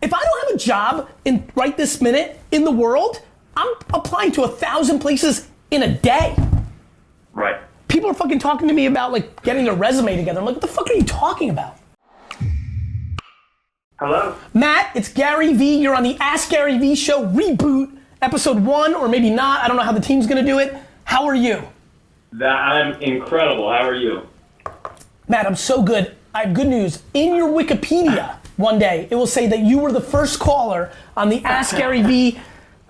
If I don't have a job in right this minute in the world, I'm applying to 1,000 places in a day. Right. People are fucking talking to me about like getting their resume together. I'm like, what the fuck are you talking about? Hello? Matt, it's GaryVee. You're on the Ask GaryVee show reboot, episode 1, or maybe not. I don't know how the team's gonna do it. How are you? I'm incredible. How are you? Matt, I'm so good. I have good news. In your Wikipedia one day, it will say that you were the first caller on the Ask GaryVee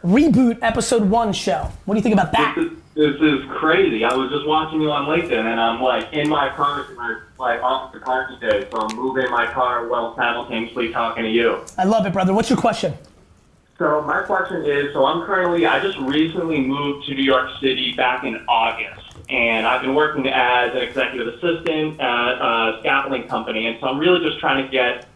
reboot episode 1 show. What do you think about that? This is crazy. I was just watching you on LinkedIn, and I'm like in my car, like off the car today, so I'm moving my car while simultaneously talking to you. I love it, brother. What's your question? So my question is, I just recently moved to New York City back in August, and I've been working as an executive assistant at a scaffolding company, and so I'm really just trying to get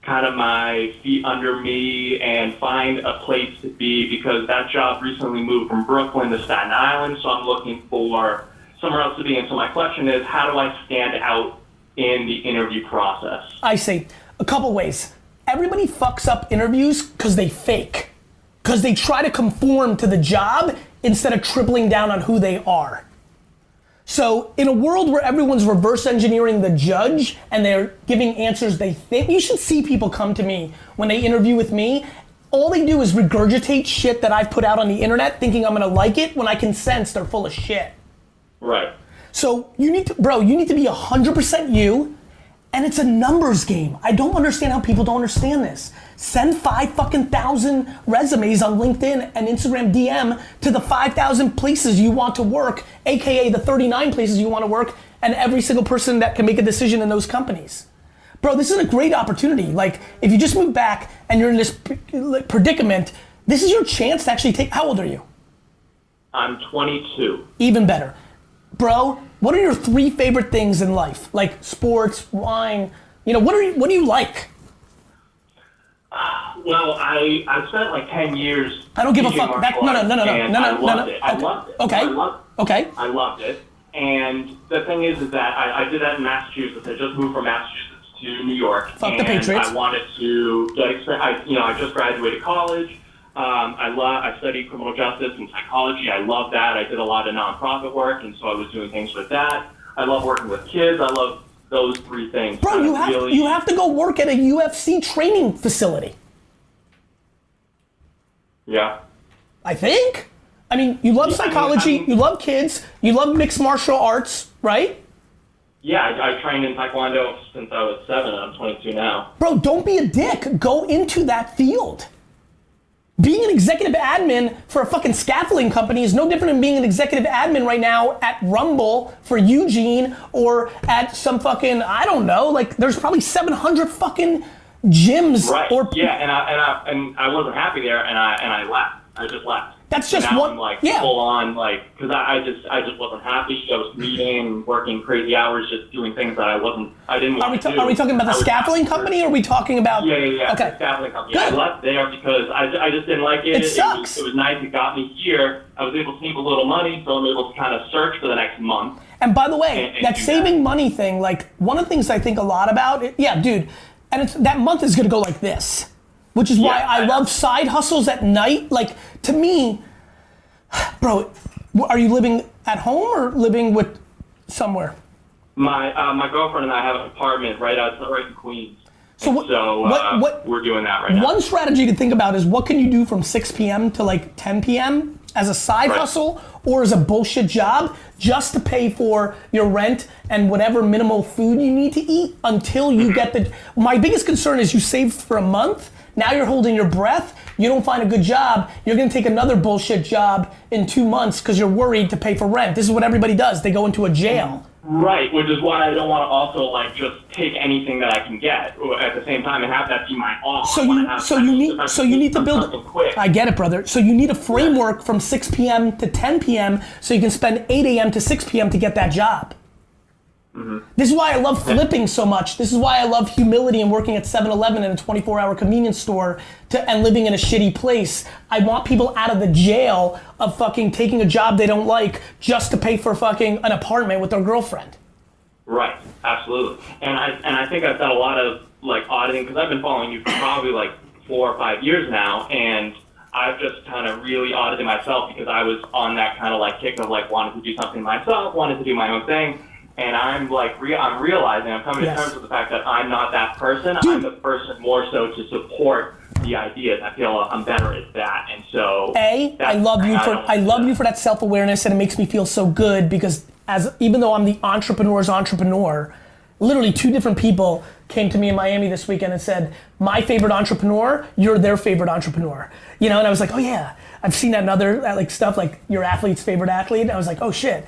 kind of my feet under me and find a place to be, because that job recently moved from Brooklyn to Staten Island, so I'm looking for somewhere else to be. And so my question is, how do I stand out in the interview process? I see. A couple ways. Everybody fucks up interviews because they fake. Because they try to conform to the job instead of tripling down on who they are. So in a world where everyone's reverse engineering the judge and they're giving answers they think, you should see people come to me when they interview with me. All they do is regurgitate shit that I've put out on the internet thinking I'm gonna like it when I can sense they're full of shit. Right. So you need to be 100% you, and it's a numbers game. I don't understand how people don't understand this. Send 5,000 resumes on LinkedIn and Instagram DM to the 5,000 places you want to work, AKA the 39 places you want to work, and every single person that can make a decision in those companies. Bro, this is a great opportunity. Like, if you just move back and you're in this predicament, this is your chance to actually take, how old are you? I'm 22. Even better. Bro, what are your 3 favorite things in life? Like sports, wine, what do you like? Well, I spent like 10 years. I don't give a fuck. No. I loved it. I loved it. Okay. I loved it. And the thing is that I did that in Massachusetts. I just moved from Massachusetts to New York. Fuck the Patriots. I wanted to get experience. I just graduated college. I studied criminal justice and psychology. I love that. I did a lot of nonprofit work, and so I was doing things with that. I love working with kids. I love those 3 things. Bro, you have to go work at a UFC training facility. Yeah. I think. I mean, you love psychology, you love kids, you love mixed martial arts, right? Yeah, I trained in Taekwondo since I was 7, and I'm 22 now. Bro, don't be a dick. Go into that field. Being an executive admin for a fucking scaffolding company is no different than being an executive admin right now at Rumble for Eugene, or at some fucking, I don't know, like there's probably 700 fucking gyms. Right. Or yeah, and I wasn't happy there, and I left. I just left. That's just and now one. I'm like yeah. full on, like, because I just wasn't happy. I was reading, working crazy hours, just doing things that I didn't want to do. Are we talking about the scaffolding company, or are we talking about? Yeah. Okay. The scaffolding company. Good. I left there because I just didn't like it. It sucks. It was nice. It got me here. I was able to save a little money, so I'm able to kind of search for the next month. And by the way, that saving money thing, like one of the things I think a lot about, dude, and that month is gonna go like this, which is why I love side hustles at night. Like, to me, bro, are you living at home or living with somewhere? My girlfriend and I have an apartment right in Queens. So we're doing that right now. One strategy to think about is, what can you do from 6 p.m. to like 10 p.m. as a side hustle or as a bullshit job, just to pay for your rent and whatever minimal food you need to eat until you get the. My biggest concern is you saved for a month, now you're holding your breath, you don't find a good job, you're gonna take another bullshit job in 2 months because you're worried to pay for rent. This is what everybody does, they go into a jail. Right, which is why I don't want to also like just take anything that I can get at the same time and have that be my off. So you need to build. Quick. I get it, brother. So you need a framework from 6 p.m. to 10 p.m. so you can spend 8 a.m. to 6 p.m. to get that job. Mm-hmm. This is why I love flipping so much. This is why I love humility and working at 7-Eleven in a 24-hour convenience store and living in a shitty place. I want people out of the jail of fucking taking a job they don't like just to pay for fucking an apartment with their girlfriend. Right, absolutely. And I think I've done a lot of like auditing, because I've been following you for probably like 4 or 5 years now, and I've just kind of really audited myself because I was on that kind of like kick of like wanting to do something myself, wanted to do my own thing. And I'm like, I'm realizing, I'm coming to terms with the fact that I'm not that person. I'm the person more so to support the ideas. I feel I'm better at that. And so I love you for that self-awareness, and it makes me feel so good because even though I'm the entrepreneur's entrepreneur, literally 2 different people came to me in Miami this weekend and said, my favorite entrepreneur, you're their favorite entrepreneur. You know, and I was like, oh yeah, I've seen that in other like stuff, like your athlete's favorite athlete. And I was like, oh shit.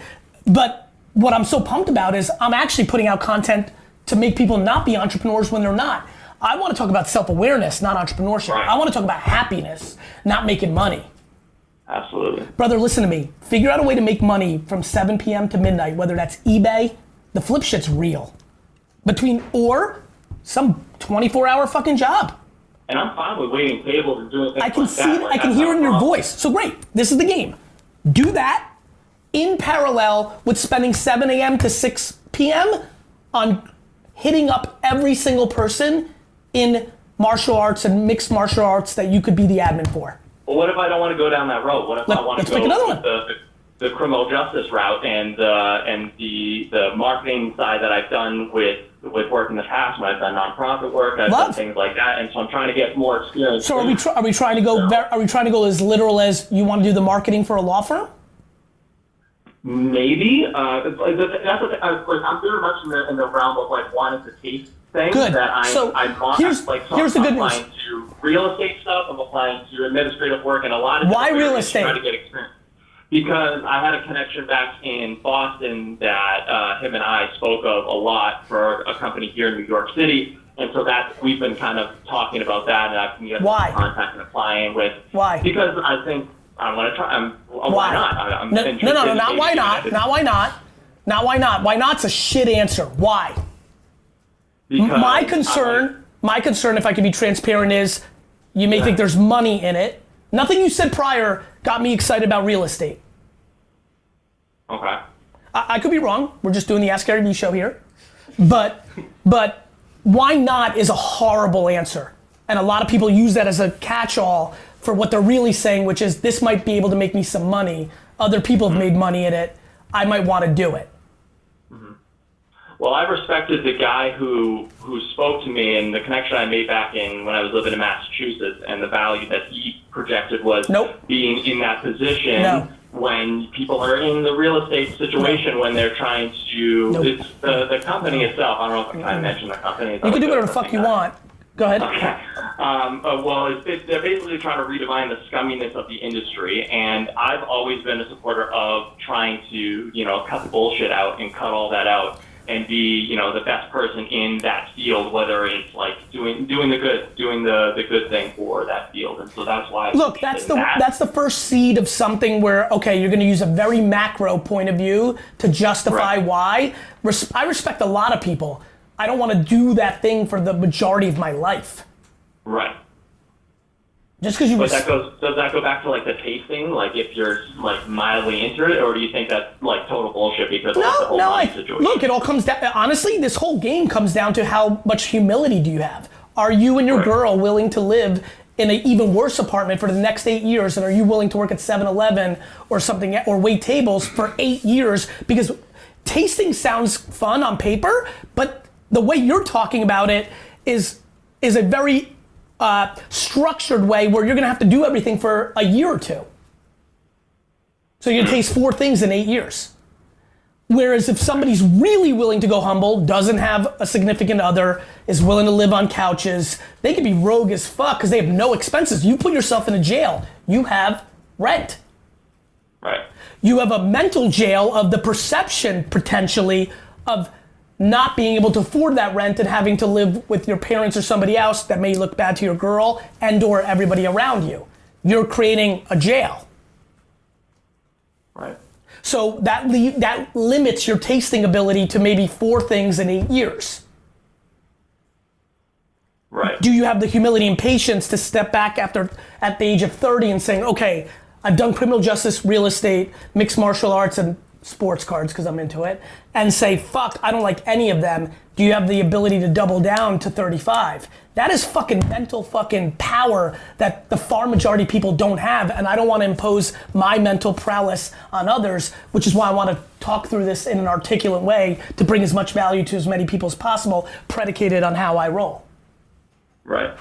But what I'm so pumped about is I'm actually putting out content to make people not be entrepreneurs when they're not. I want to talk about self-awareness, not entrepreneurship. Right. I want to talk about happiness, not making money. Absolutely. Brother, listen to me. Figure out a way to make money from 7 p.m. to midnight, whether that's eBay, the flip shit's real. Or some 24-hour fucking job. And I'm fine with waiting tables and doing things I can like see that. it, Like, I can hear it in your voice. So great, this is the game. Do that in parallel with spending 7 a.m. to 6 p.m. on hitting up every single person in martial arts and mixed martial arts that you could be the admin for. Well, what if I don't want to go down that road? What if I want to go the criminal justice route and the marketing side that I've done with work in the past when I've done nonprofit work, I've done things like that, and so I'm trying to get more experience. So are we trying to go? Are we trying to go as literal as you want to do the marketing for a law firm? Maybe that's what I'm very much in the realm of like wanting to taste things. Good. That Here's the good news. I'm applying to real estate stuff. I'm applying to administrative work and a lot of. Why real estate? Trying to get experience. Because I had a connection back in Boston that him and I spoke of a lot for a company here in New York City, and so we've been kind of talking about that, and I've been getting contact and applying with. Why? Because I think I want to try. Why not? No, not why not. Not why not. Not why not. Why not's a shit answer. Why? Because my concern, if I can be transparent, is you may think there's money in it. Nothing you said prior got me excited about real estate. Okay. I could be wrong. We're just doing the Ask GaryVee show here. But why not is a horrible answer. And a lot of people use that as a catch-all for what they're really saying, which is this might be able to make me some money. Other people have made money in it. I might want to do it. Well, I respected the guy who spoke to me, and the connection I made back in when I was living in Massachusetts, and the value that he projected was being in that position when people are in the real estate situation when they're trying to. It's the company itself. I don't know if I mentioned the company. You can do whatever the fuck you want. Go ahead. Okay. They're basically trying to redefine the scumminess of the industry, and I've always been a supporter of trying to, cut the bullshit out and cut all that out and be, the best person in that field, whether it's like doing the good thing for that field. And so that's why. Look, that's the first seed of something where, okay, you're going to use a very macro point of view to justify why. I respect a lot of people. I don't want to do that thing for the majority of my life. Right. Just because you. But does that go back to like the tasting? Like if you're like mildly into it, or do you think that's like total bullshit because of the whole money situation? Look, it all comes down. Honestly, this whole game comes down to how much humility do you have. Are you and your girl willing to live in an even worse apartment for the next 8 years, and are you willing to work at 7-Eleven or something, or wait tables for 8 years? Because tasting sounds fun on paper, but the way you're talking about it is a very structured way where you're gonna have to do everything for a year or two. So you're gonna taste 4 things in 8 years. Whereas if somebody's really willing to go humble, doesn't have a significant other, is willing to live on couches, they could be rogue as fuck because they have no expenses. You put yourself in a jail, you have rent. Right. You have a mental jail of the perception potentially of not being able to afford that rent and having to live with your parents or somebody else that may look bad to your girl and or everybody around you. You're creating a jail. Right. So that limits your tasting ability to maybe 4 things in 8 years. Right. Do you have the humility and patience to step back at the age of 30 and saying, okay, I've done criminal justice, real estate, mixed martial arts, and sports cards because I'm into it, and say, fuck, I don't like any of them. Do you have the ability to double down to 35? That is fucking mental fucking power that the far majority of people don't have, and I don't want to impose my mental prowess on others, which is why I want to talk through this in an articulate way to bring as much value to as many people as possible, predicated on how I roll. Right.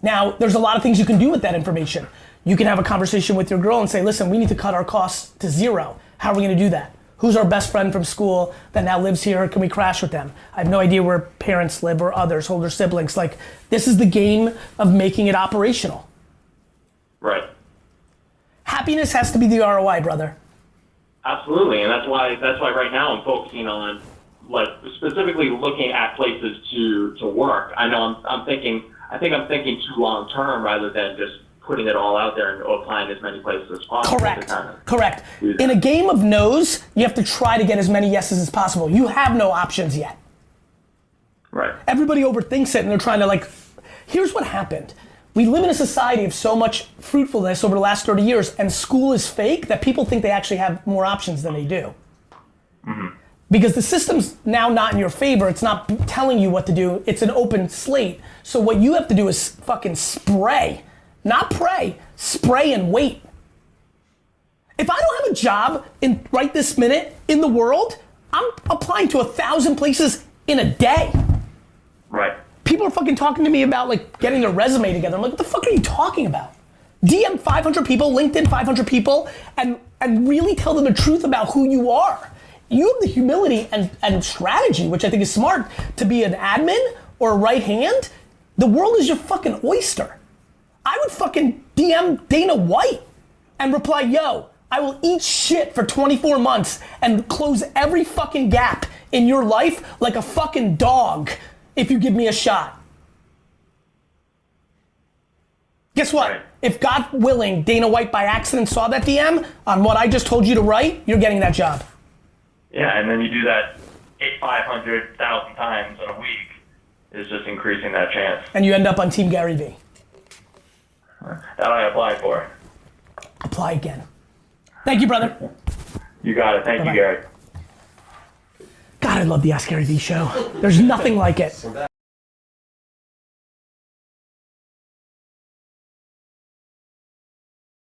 Now, there's a lot of things you can do with that information. You can have a conversation with your girl and say, listen, we need to cut our costs to zero. How are we gonna do that? Who's our best friend from school that now lives here? Can we crash with them? I have no idea where parents live or others, older siblings. Like, this is the game of making it operational. Right. Happiness has to be the ROI, brother. Absolutely, and that's why right now I'm focusing on, like, specifically looking at places to work. I know I'm thinking too long term rather than just putting it all out there and applying as many places as possible. Correct. In a game of no's, you have to try to get as many yeses as possible. You have no options yet. Right. Everybody overthinks it and they're trying to, like, here's what happened. We live in a society of so much fruitfulness over the last 30 years, and school is fake that people think they actually have more options than they do. Mm-hmm. Because the system's now not in your favor, it's not telling you what to do, it's an open slate. So what you have to do is fucking spray. Not pray, spray and wait. If I don't have a job in right this minute in the world, I'm applying to 1,000 places in a day. Right. People are fucking talking to me about like getting their resume together. I'm like, what the fuck are you talking about? DM 500 people, LinkedIn 500 people, and really tell them the truth about who you are. You have the humility and strategy, which I think is smart, to be an admin or a right hand. The world is your fucking oyster. I would fucking DM Dana White and reply, yo, I will eat shit for 24 months and close every fucking gap in your life like a fucking dog if you give me a shot. Guess what? Right. If God willing, Dana White by accident saw that DM on what I just told you to write, you're getting that job. Yeah, and then you do that 500,000 times in a week is just increasing that chance. And you end up on Team GaryVee. That I applied for. Apply again. Thank you, brother. You got it. Thank Bye-bye. you, Gary. God, I love the Ask GaryVee show. There's nothing like it.